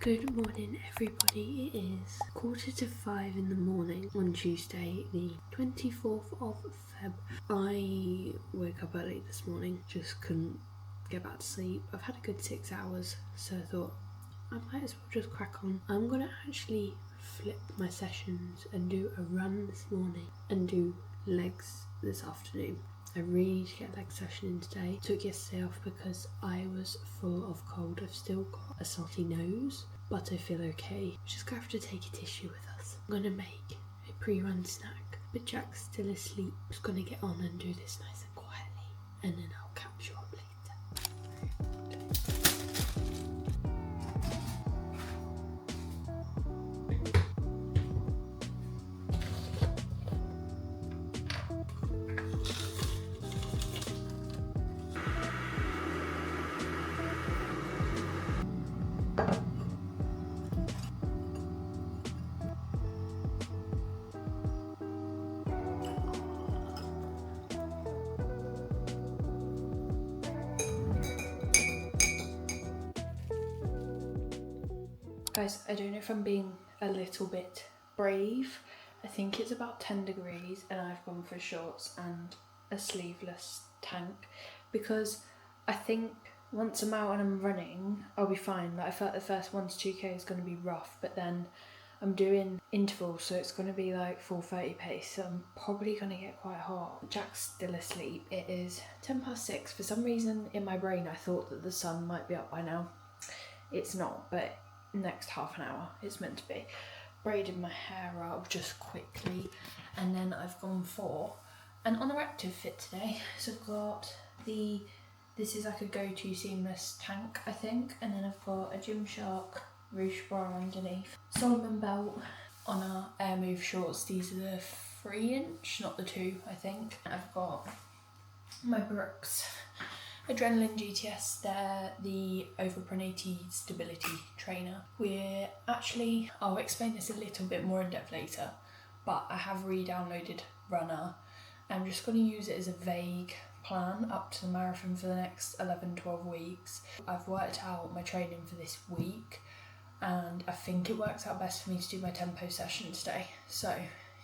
Good morning everybody, it is 4:45 in the morning on Tuesday the 24th of Feb. I woke up early this morning, just couldn't get back to sleep. I've had a good 6 hours, so I thought I might as well just crack on. I'm going to actually flip my sessions and do a run this morning and do legs this afternoon. I really need to get a leg session in today. Took yesterday off because I was full of cold. I've still got a snotty nose, but I feel okay. Just gonna have to take a tissue with us. I'm gonna make a pre-run snack, but Jack's still asleep. Just gonna get on and do this nice and quietly, and then I'll catch you up later. Guys, I don't know if I'm being a little bit brave. I think it's about 10 degrees and I've gone for shorts and a sleeveless tank because I think once I'm out and I'm running, I'll be fine. Like, I felt the first 1 to 2k is going to be rough, but then I'm doing intervals, so it's going to be like 4:30 pace, so I'm probably going to get quite hot. Jack's still asleep. It is 6:10. For some reason in my brain I thought that the sun might be up by now. It's not, but next half an hour it's meant to be. Braided my hair up just quickly, and then I've gone for an Active fit today. So I've got this is like a go-to seamless tank, I think, and then I've got a GYMSHARK ruche bra underneath, Solomon belt on our Air Move shorts. These are the 3-inch, not the 2, I think. I've got my Brooks Adrenaline GTS, they're the overpronated stability trainer. I'll explain this a little bit more in depth later, but I have re-downloaded Runner. I'm just going to use it as a vague plan up to the marathon for the next 11-12 weeks. I've worked out my training for this week and I think it works out best for me to do my tempo session today. So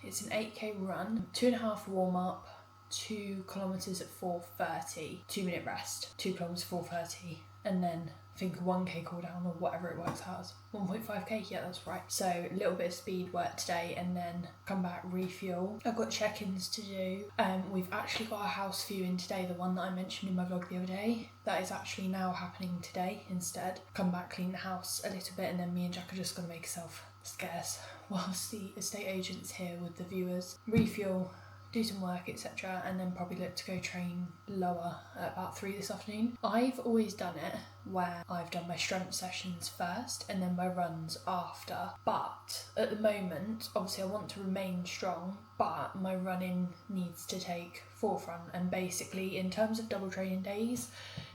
it's an 8k run, 2.5 warm up, 2 kilometers at 4:30, 2-minute rest, 2 kilometers 4:30, and then I think 1k cool down or whatever it works out as. 1.5k, yeah, that's right. So a little bit of speed work today and then come back, refuel. I've got check-ins to do. We've actually got a house viewing today, the one that I mentioned in my vlog the other day. That is actually now happening today instead. Come back, clean the house a little bit, and then me and Jack are just going to make ourselves scarce whilst the estate agent's here with the viewers. Refuel, do some work, etc., and then probably look to go train lower at about 3 this afternoon. I've always done it where I've done my strength sessions first and then my runs after, but at the moment obviously I want to remain strong, but my running needs to take forefront, and basically in terms of double training days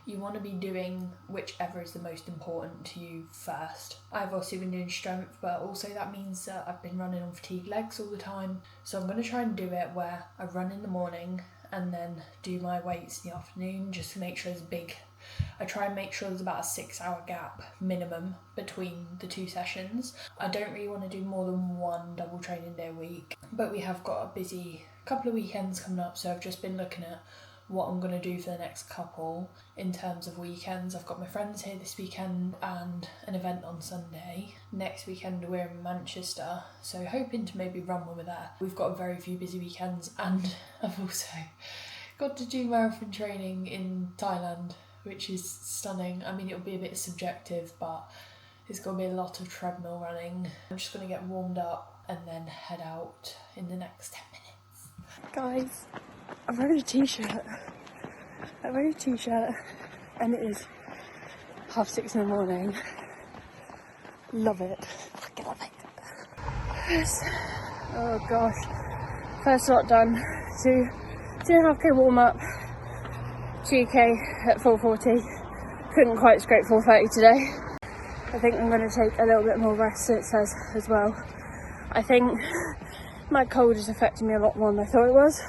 you want to be doing whichever is the most important to you first. I've also been doing strength, but also that means that I've been running on fatigue legs all the time, so I'm going to try and do it where I run in the morning and then do my weights in the afternoon, just to make sure I try and make sure there's about a 6-hour gap minimum between the 2 sessions. I don't really want to do more than 1 double training day a week, but we have got a busy couple of weekends coming up, so I've just been looking at what I'm going to do for the next couple in terms of weekends. I've got my friends here this weekend and an event on Sunday. Next weekend we're in Manchester, so hoping to maybe run when we're there. We've got very few busy weekends, and I've also got to do marathon training in Thailand, which is stunning. I mean, it'll be a bit subjective, but it's going to be a lot of treadmill running. I'm just going to get warmed up and then head out in the next 10 minutes. Guys, I'm wearing a t-shirt. And it is 6:30 in the morning. Love it. Fucking love it. Yes. Oh gosh. First lot done. 2.5k warm up. 2k at 4:40. Couldn't quite scrape 4:30 today. I think I'm going to take a little bit more rest, it says as well. I think my cold is affecting me a lot more than I thought it was.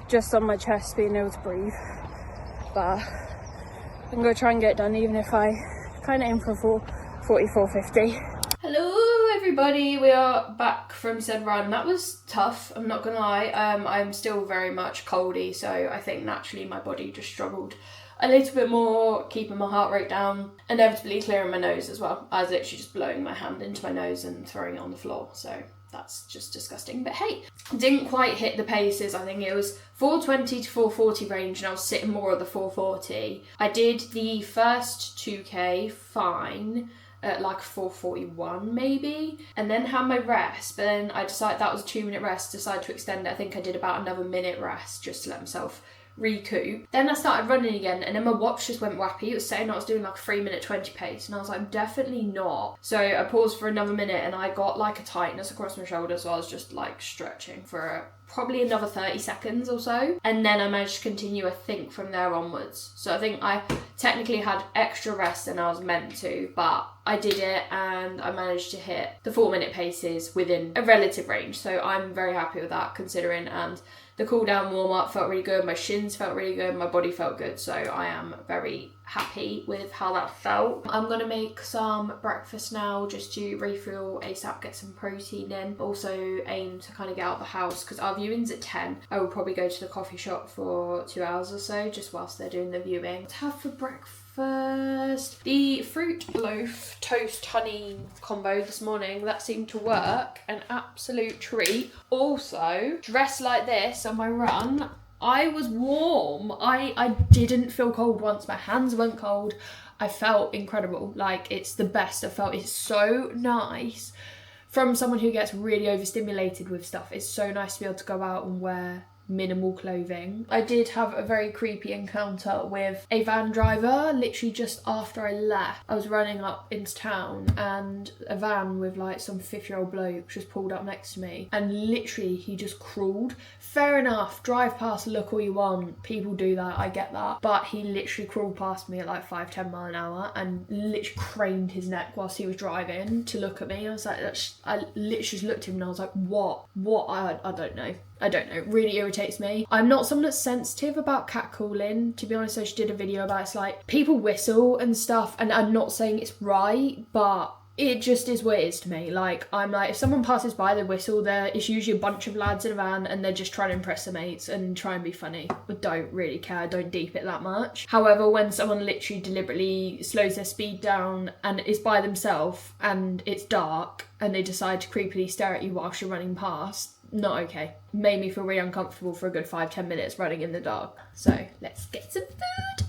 Just on my chest, being able to breathe. But I'm going to try and get it done, even if I kind of aim for 44.50. Hello everybody, we are back from said run. That was tough, I'm not gonna lie. I'm still very much coldy, so I think naturally my body just struggled a little bit more, keeping my heart rate down, inevitably clearing my nose as well. I was literally just blowing my hand into my nose and throwing it on the floor, so that's just disgusting. But hey, didn't quite hit the paces. I think it was 420 to 440 range and I was sitting more at the 440. I did the first 2k fine at like 441 maybe, and then had my rest, but then I decided that was a 2-minute rest, decided to extend it. I think I did about another minute rest just to let myself recoup. Then I started running again and then my watch just went wappy. It was saying I was doing like a 3-minute 20 pace and I was like, definitely not. So I paused for another minute and I got like a tightness across my shoulder, so I was just like stretching for probably another 30 seconds or so, and then I managed to continue, I think, from there onwards. So I think I technically had extra rest than I was meant to, but I did it and I managed to hit the 4-minute paces within a relative range, so I'm very happy with that considering. And the cool down warm up felt really good, my shins felt really good, my body felt good, so I am very happy with how that felt. I'm gonna make some breakfast now just to refuel ASAP, get some protein in. Also aim to kind of get out of the house because our viewing's at 10. I will probably go to the coffee shop for 2 hours or so just whilst they're doing the viewing. To have for breakfast, the fruit loaf toast honey combo this morning, that seemed to work, an absolute treat. Also, dressed like this on my run, I was warm. I didn't feel cold once. My hands weren't cold. I felt incredible. Like, it's the best I've felt. It's so nice. From someone who gets really overstimulated with stuff, it's so nice to be able to go out and wear minimal clothing. I did have a very creepy encounter with a van driver literally just after I left. I was running up into town and a van with like some 50-year-old bloke just pulled up next to me and literally he just crawled. Fair enough, drive past, look all you want, people do that, I get that, but he literally crawled past me at like 5-10 mile an hour and literally craned his neck whilst he was driving to look at me. I was like, I literally just looked at him and I was like, what? I don't know. It really irritates me. I'm not someone that's sensitive about catcalling. To be honest, I just did a video about it's like people whistle and stuff, and I'm not saying it's right, but it just is what it is to me. Like, I'm like, if someone passes by, they whistle, it's usually a bunch of lads in a van and they're just trying to impress their mates and try and be funny. I don't really care, I don't deep it that much. However, when someone literally deliberately slows their speed down and is by themselves and it's dark and they decide to creepily stare at you whilst you're running past, not okay. Made me feel really uncomfortable for a good 5-10 minutes running in the dark. So let's get some food.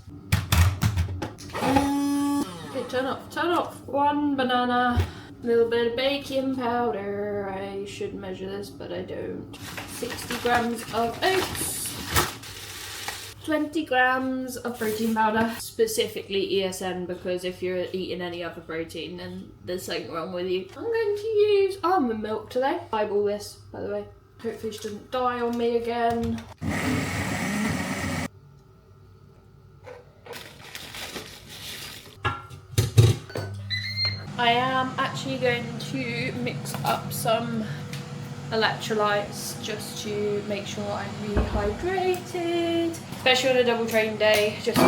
Okay, turn off. 1 banana, a little bit of baking powder. I should measure this, but I don't. 60 grams of oats. 20 grams of protein powder, specifically ESN, because if you're eating any other protein, then there's something wrong with you. I'm going to use almond milk today. Eyeball this, by the way. Hopefully she doesn't die on me again. I am actually going to mix up some electrolytes just to make sure I'm rehydrated, especially on a double train day. Just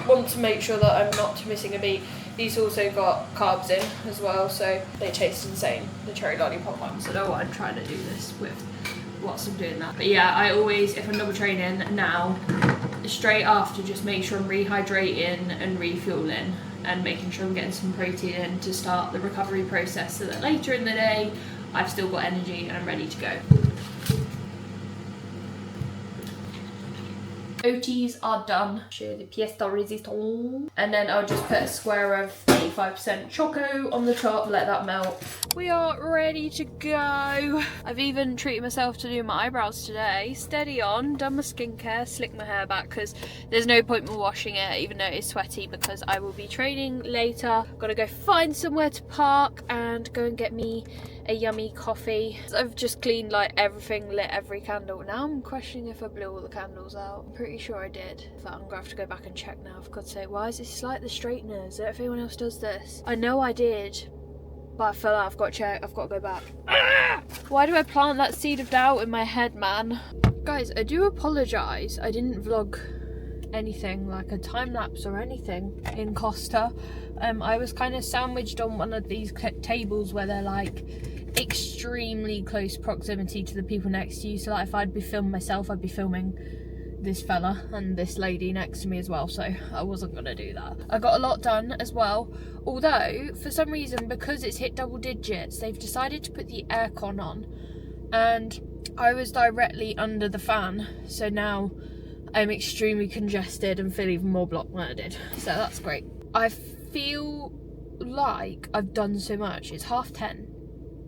want to make sure that I'm not missing a beat. These also got carbs in as well, so they taste insane, the cherry lollipop ones. I know what I'm trying to do this with whilst I'm doing that. But yeah, I always, if I'm double training now, straight after, just make sure I'm rehydrating and refueling and making sure I'm getting some protein in to start the recovery process so that later in the day I've still got energy and I'm ready to go. Oaties are done. Show the pièce de résistance. And then I'll just put a square of 85% choco on the top, let that melt. We are ready to go. I've even treated myself to do my eyebrows today. Steady on, done my skincare, slicked my hair back because there's no point in washing it even though it's sweaty because I will be training later. Gotta go find somewhere to park and go and get me a yummy coffee. I've just cleaned like everything, lit every candle. Now I'm questioning if I blew all the candles out. I'm pretty sure I did. But I'm gonna have to go back and check now. For God's sake, why is this like the straighteners? If anyone else does this. I know I did, but I fell out. I've got to check. I've got to go back. Why do I plant that seed of doubt in my head, man? Guys, I do apologise. I didn't vlog anything like a time lapse or anything in Costa. I was kind of sandwiched on one of these tables where they're like extremely close proximity to the people next to you. So like if I'd be filming myself, I'd be filming this fella and this lady next to me as well, so I wasn't gonna do that. I got a lot done as well, although for some reason, because it's hit double digits, they've decided to put the aircon on, and I was directly under the fan, so now I'm extremely congested and feel even more blocked than I did, so that's great. I feel like I've done so much. It's 10:30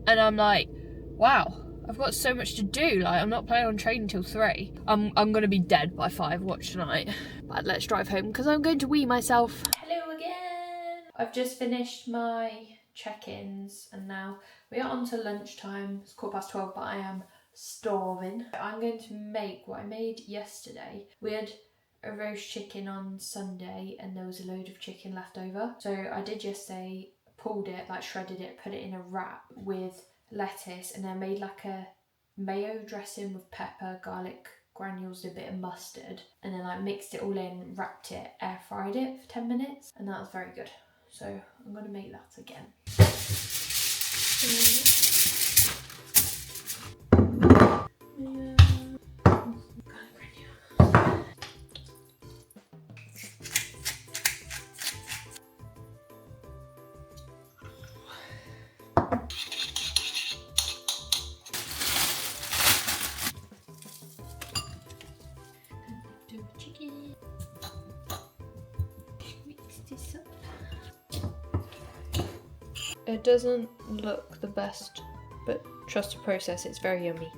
and I'm like, wow, I've got so much to do. Like, I'm not planning on training till 3. I'm gonna be dead by 5. Watch tonight. But let's drive home because I'm going to wee myself. Hello again. I've just finished my check-ins and now we are on to lunchtime. It's 12:15, but I am starving. I'm going to make what I made yesterday. We had a roast chicken on Sunday and there was a load of chicken left over. So I did yesterday, pulled it, like shredded it, put it in a wrap with lettuce, and then made like a mayo dressing with pepper, garlic granules, a bit of mustard, and then like mixed it all in, wrapped it, air fried it for 10 minutes, and that was very good. So I'm gonna make that again. It doesn't look the best, but trust the process, it's very yummy.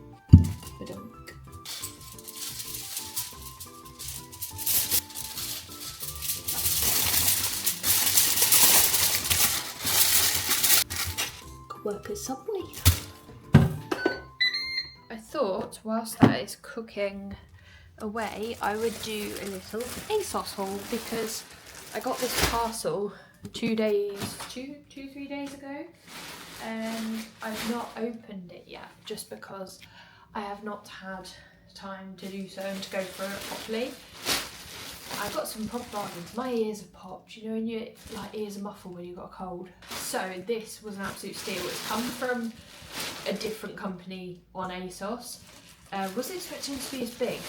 Work at Subway. I thought whilst that is cooking away, I would do a little ASOS haul because I got this parcel 3 days ago, and I've not opened it yet just because I have not had time to do so and to go through it properly. I got some prop bargains. My ears have popped, you know, when your like ears are muffled when you've got a cold. So this was an absolute steal. It's come from a different company on ASOS. Was expecting it to be as big.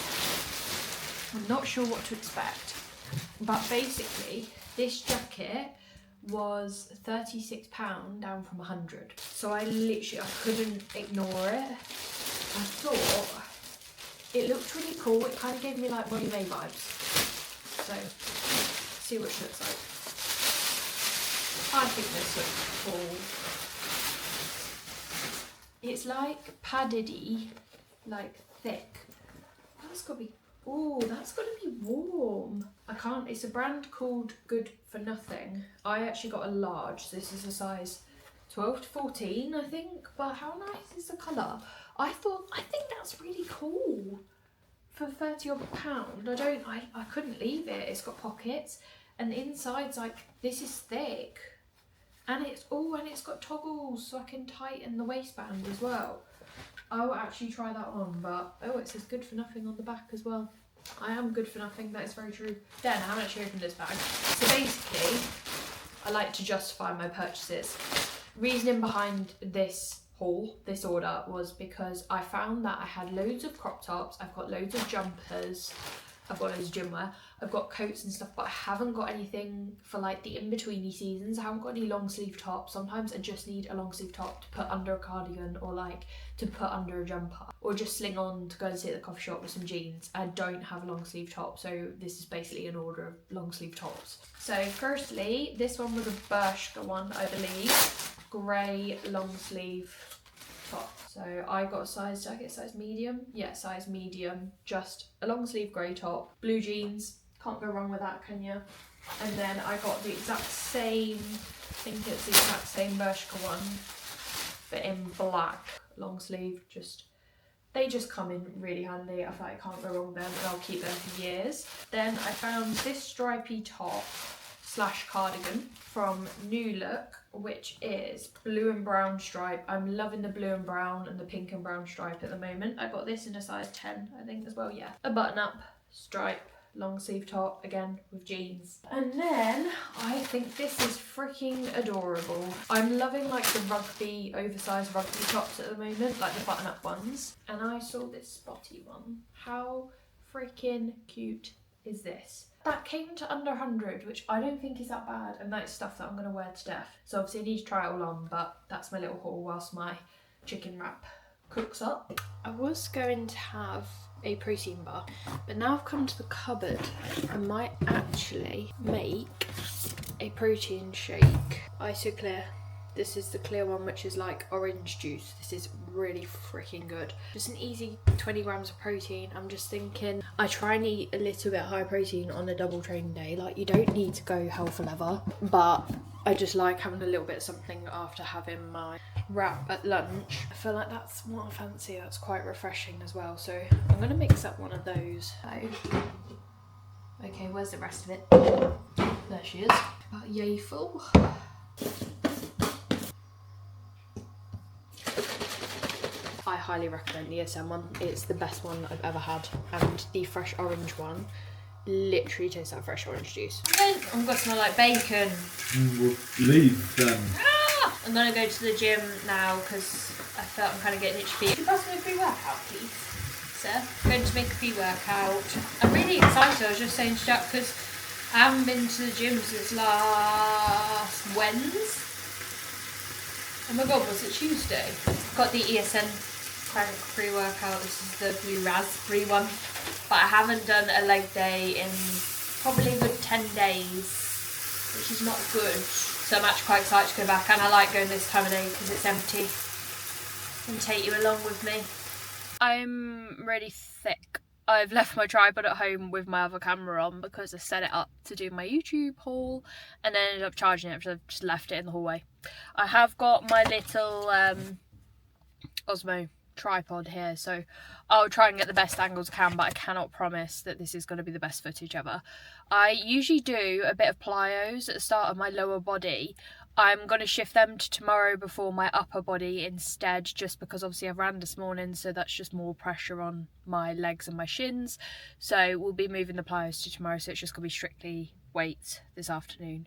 I'm not sure what to expect, but basically this jacket was £36 down from 100. So I couldn't ignore it. I thought it looked really cool. It kind of gave me like Molly May vibes. So, see what it looks like. I think this looks cool. It's like paddedy, like thick. That's gotta be, oh, that's gotta be warm. I can't, it's a brand called Good for Nothing. I actually got a large. This is a size 12 to 14, I think. But how nice is the colour? I think that's really cool. For £30 odd. I couldn't leave it. It's got pockets and the inside's like, this is thick. And it's got toggles so I can tighten the waistband as well. I will actually try that on, but oh, it says Good for Nothing on the back as well. I am good for nothing, that is very true. Then I haven't actually opened this bag. So basically, I like to justify my purchases. Reasoning behind this haul, this order, was because I found that I had loads of crop tops, I've got loads of jumpers, I've got loads of gym wear, I've got coats and stuff, but I haven't got anything for like the in-betweeny seasons. I haven't got any long sleeve tops. Sometimes I just need a long sleeve top to put under a cardigan or like to put under a jumper or just sling on to go and sit at the coffee shop with some jeans. I don't have a long sleeve top, so this is basically an order of long sleeve tops. So firstly, this one was a Bershka one, I believe. Grey long sleeve top. So I got a size, did I get size medium? Yeah, size medium, just a long sleeve grey top, blue jeans, can't go wrong with that, can you? And then I got the exact same, I think it's the exact same Bershka one, but in black, long sleeve, they just come in really handy. I feel like I can't go wrong with them and I'll keep them for years. Then I found this stripy top / cardigan from New Look, which is blue and brown stripe. I'm loving the blue and brown and the pink and brown stripe at the moment. I got this in a size 10, I think, as well, yeah. A button up stripe long sleeve top, again with jeans. And then I think this is freaking adorable. I'm loving like the rugby, oversized rugby tops at the moment, like the button up ones. And I saw this spotty one. How freaking cute is this? That came to under 100, which I don't think is that bad, and that is stuff that I'm going to wear to death. So obviously I need to try it all on, but that's my little haul whilst my chicken wrap cooks up. I was going to have a protein bar, but now I've come to the cupboard, I might actually make a protein shake. Isoclear. This is the clear one, which is like orange juice. This is really freaking good. Just an easy 20 grams of protein. I'm just thinking, I try and eat a little bit high protein on a double training day. Like, you don't need to go hell for leather, but I just like having a little bit of something after having my wrap at lunch. I feel like that's what I fancy. That's quite refreshing as well. So I'm gonna mix up one of those. Okay, where's the rest of it? There she is. About yay full. I highly recommend the ESM one. It's the best one I've ever had, and the fresh orange one literally tastes like fresh orange juice. I'm gonna smell like bacon. We'll leave then. I'm gonna go to the gym now because I felt I'm kind of getting itchy feet. Could you pass me a free workout, please, sir? I'm going to make a free workout. I'm really excited. I was just saying to Jack because I haven't been to the gym since last Wednesday. Oh my god, was it Tuesday? I've got the ESN Crank pre-workout. This is the blue raspberry one, but I haven't done a leg day in probably a good 10 days, which is not good. So I'm actually quite excited to go back, and I like going this time of day because it's empty and take you along with me. I'm really thick. I've left my tripod at home with my other camera on because I set it up to do my YouTube haul and then ended up charging it because I've just left it in the hallway. I have got my little Osmo tripod here, so I'll try and get the best angles I can, but I cannot promise that this is going to be the best footage ever. I usually do a bit of plyos at the start of my lower body. I'm going to shift them to tomorrow before my upper body instead, just because obviously I ran this morning, so that's just more pressure on my legs and my shins. So we'll be moving the plyos to tomorrow, so it's just going to be strictly weights this afternoon.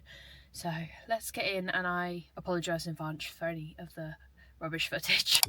So let's get in, and I apologise in advance for any of the rubbish footage.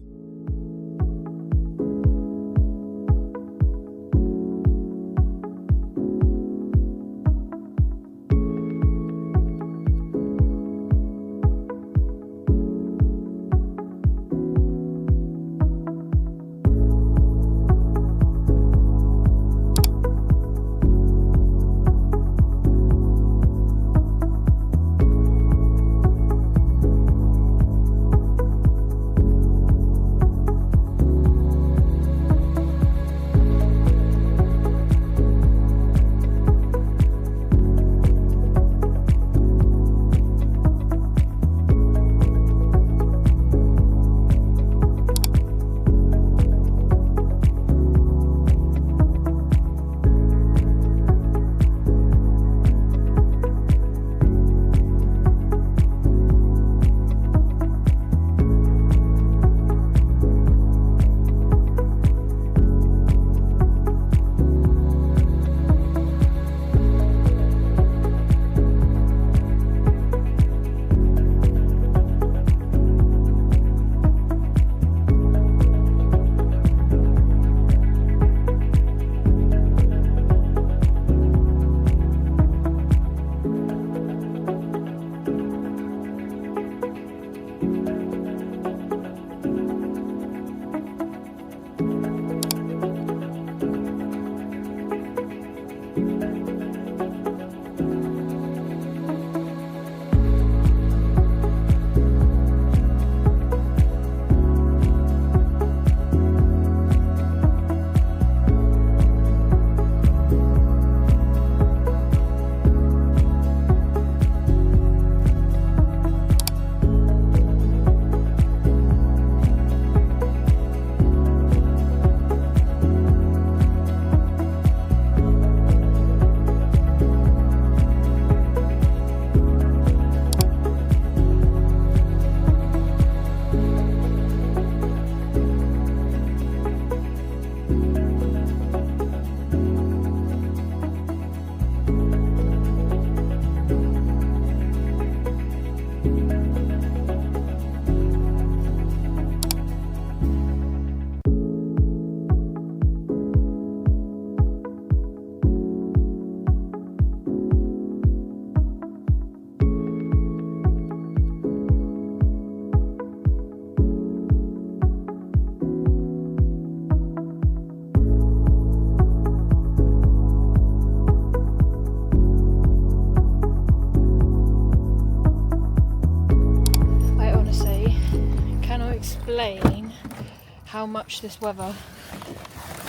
explain how much this weather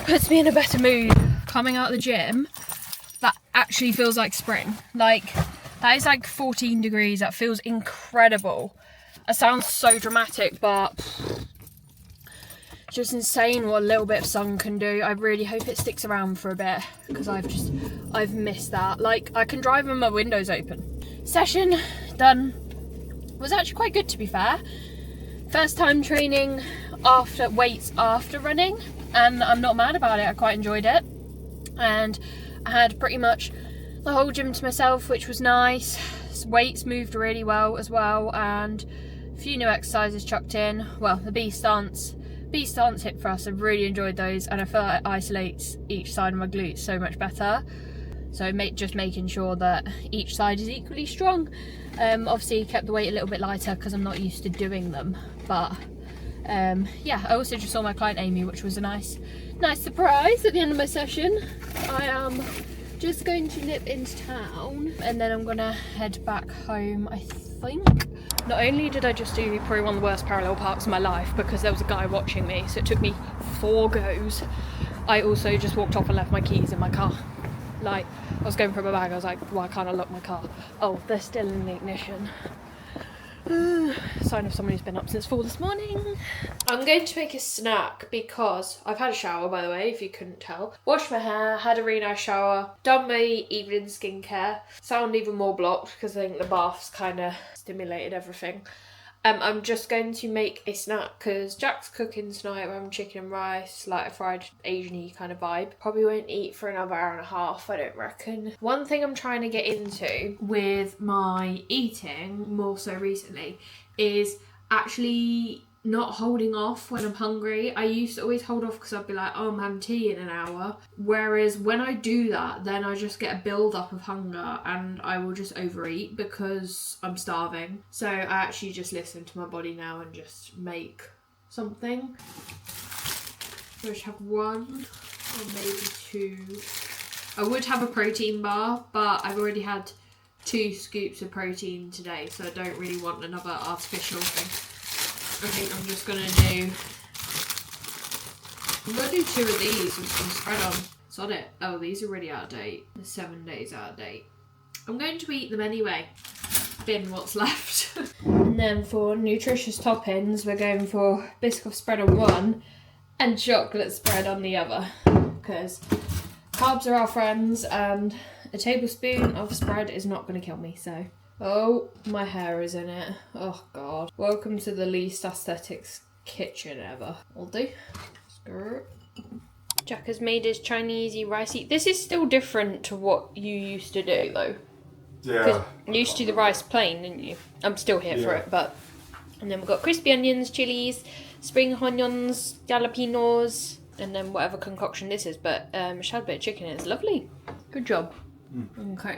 puts me in a better mood. Coming out of the gym, that actually feels like spring. Like, that is like 14 degrees. That feels incredible. It sounds so dramatic, but it's just insane what a little bit of sun can do. I really hope it sticks around for a bit, because I've missed that. Like, I can drive with my windows open. Session done. Was actually quite good, to be fair. First time training after weights after running, and I'm not mad about it. I quite enjoyed it, and I had pretty much the whole gym to myself, which was nice. Weights moved really well as well, and a few new exercises chucked in. Well, the B stance hip thrusts, I really enjoyed those, and I feel like it isolates each side of my glutes so much better. So just making sure that each side is equally strong. Obviously kept the weight a little bit lighter because I'm not used to doing them, but yeah, I also just saw my client Amy, which was a nice surprise at the end of my session. I am just going to nip into town, and then I'm gonna head back home, I think. Not only did I just do probably one of the worst parallel parks of my life because there was a guy watching me, so it took me 4 goes, I also just walked off and left my keys in my car. Like, I was going for my bag, I was like, why can't I lock my car? Oh, they're still in the ignition. Sign of someone who's been up since 4 this morning. I'm going to make a snack because I've had a shower, by the way, if you couldn't tell. Washed my hair, had a really nice shower, done my evening skincare. Sound even more blocked because I think the bath's kind of stimulated everything. I'm just going to make a snack because Jack's cooking tonight. We're having chicken and rice, like a fried Asian-y kind of vibe. Probably won't eat for another hour and a half, I don't reckon. One thing I'm trying to get into with my eating, more so recently, is actually not holding off when I'm hungry. I used to always hold off because I'd be like, oh, I'm having tea in an hour. Whereas when I do that, then I just get a build-up of hunger and I will just overeat because I'm starving. So I actually just listen to my body now and just make something. So I should have 1 or maybe 2. I would have a protein bar, but I've already had 2 scoops of protein today, so I don't really want another artificial thing. I think I'm just gonna do 2 of these with some spread on. Sod it. Oh, these are really out of date. They're 7 days out of date. I'm going to eat them anyway. Bin what's left. And then for nutritious toppings, we're going for biscuit spread on one and chocolate spread on the other. Because carbs are our friends and a tablespoon of spread is not going to kill me, so. Oh, my hair is in it. Oh god. Welcome to the least aesthetics kitchen ever. Will do. Skirt. Jack has made his Chinesey ricey. This is still different to what you used to do though. Yeah. Because you used to do the rice plain, didn't you? I'm still here for it, but. And then we've got crispy onions, chilies, spring onions, jalapenos, and then whatever concoction this is. But shad bit of chicken is lovely. Good job.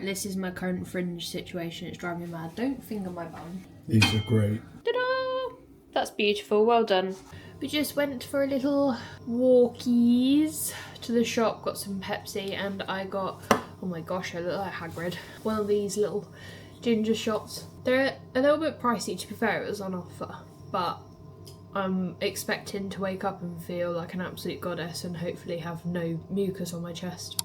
This is my current fringe situation. It's driving me mad. Don't finger my bum. These are great. Ta-da! That's beautiful. Well done. We just went for a little walkies to the shop. Got some Pepsi, and I got, oh my gosh, I look like Hagrid. One of these little ginger shots. They're a little bit pricey, to be fair. It was on offer, but I'm expecting to wake up and feel like an absolute goddess and hopefully have no mucus on my chest.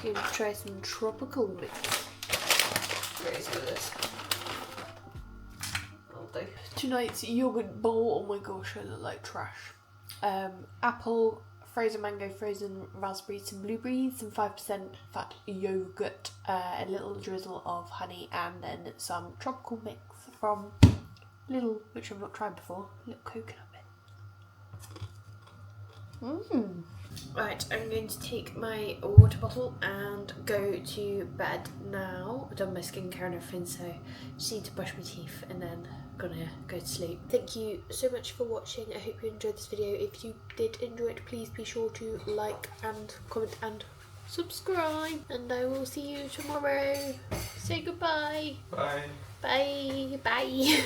Going to try some tropical mix. Raise with this. I'll do. Tonight's yogurt bowl. Oh my gosh, I look like trash. Apple, frozen mango, frozen raspberries, some blueberries, some 5% fat yogurt, a little drizzle of honey, and then some tropical mix from Lidl, which I've not tried before. A little coconut bit. Right, I'm going to take my water bottle and go to bed now. I've done my skincare and everything, so just need to brush my teeth and then I'm gonna go to sleep. Thank you so much for watching. I hope you enjoyed this video. If you did enjoy it, please be sure to like and comment and subscribe. And I will see you tomorrow. Say goodbye. Bye. Bye. Bye.